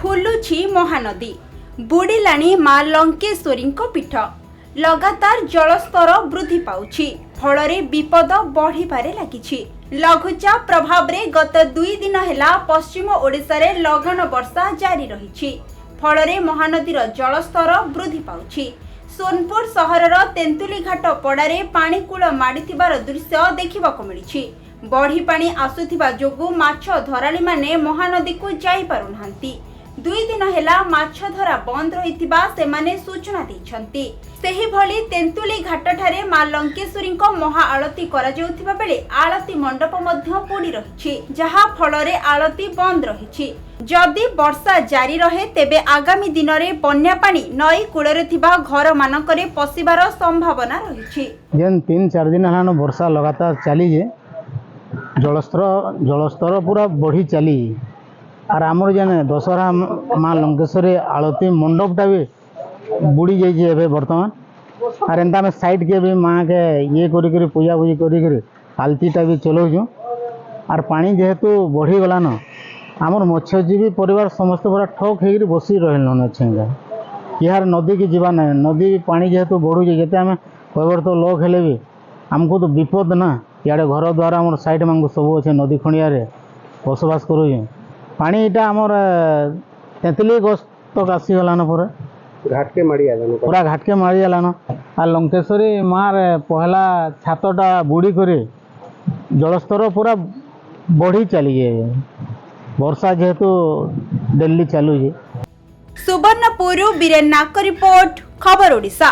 फुलुछि महानदी बुड़िलाणी मां लंकेश्वरी पीठ लगातार जलस्तर वृद्धि पाउछि फलरे विपद बढ़िबारे लागिछि। लघुचाप प्रभाव रे गत 2 दिन हेला पश्चिम ओडिशा रे लगन वर्षा जारी रहिछि फलरे महानदीर जलस्तर वृद्धि पाउछि। सोनपुर सहरर तेंतुली घाट पड़ारे पाणीकूल माड़िथिबार दृश्य देखिबाकु मिलिछि। बढ़ी पानी आसुथिबा जोगु माछ धराली माने महानदी को जाई पारुनांती। 2 दिन हेला माछ धरा बंद रहिथिबा सेमाने सूचना दैछंती। सेही भली तेंतुली घाट ठारे मां लंकेश्वरी महा आलती करा जाउथिबा बेले आलती मंडप मध्य पोड़ी रहिछि जहा फलरे आलती बंद रहिछि। जदि वर्षा जारी रहे तेबे आगामी दिन में बन्या पानी नई कूलरे थिबा घर मानकरे पसिबार संभावना रहिछि। जेन 3-4 दिन हलानो वर्षा लगातार चली जे जलस्तर पूरा बढ़ी चली आर आमर जेन दशहरा मां लंकेश्वरी आलती मंडपटा भी बुड़ी जाइए बर्तमान आर एंता में साइड के भी माँ के ये करी पूजा पूजी करी आलतीटा भी चलाऊँ आर पानी जेहेतु बढ़ी गलान आमर मत्स्यजीवी परिवार समस्त पूरा ठक हो बसी रहन अच्छे यार नदी की जीवा ना नदी पानी जेहेतु बढ़ुचे जिते आम कहबर तो लक हेले भी आमको तो विपद ना इे घर द्वार आम साइड मांग सब अच्छे नदी खड़िया बसवास करुँ पानी इटा आमर तेतली गछ तक आसीगलान पूरा घाटके माड़ी आलान पूरा घाटके मारी आलान आर लंकेश्वरी मार पहला छातटा बुड़ी करे जलस्तर पूरा बढ़ी चली जाए वर्षा जेहेतु दिल्ली चलुजे। सुवर्णपुर बीरेन नाक रिपोर्ट खबर ओडिशा।